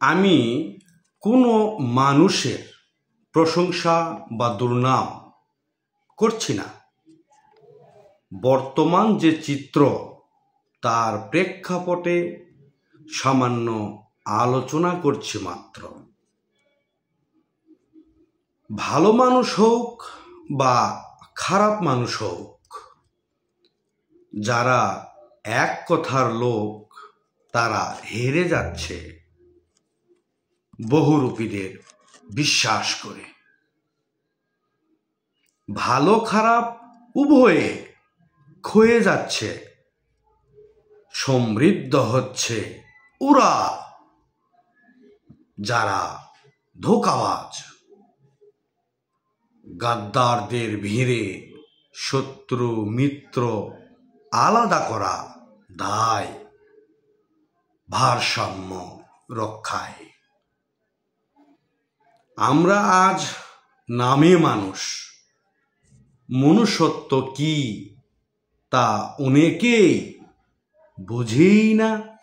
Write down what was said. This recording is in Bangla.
আমি কোনো মানুষের প্রশংসা বা দুর্নাম করছি না। বর্তমান যে চিত্র তার প্রেক্ষাপটে সামান্য আলোচনা করছি মাত্র। ভালো মানুষ হোক বা খারাপ মানুষ হোক, যারা এক কথার লোক তারা হেরে যাচ্ছে বহুরূপীদের বিশ্বাস করে। ভালো খারাপ উভয়ে ক্ষয়ে যাচ্ছে, সমৃদ্ধ হচ্ছে ওরা যারা ধোঁকাবাজ। গাদ্দারদের ভিড়ে শত্রু মিত্র আলাদা করা দায় ভারসাম্য রক্ষায়। আমরা আজ নামে মানুষ, মনুষ্যত্ব কি তা অনেকেই বুঝেই না।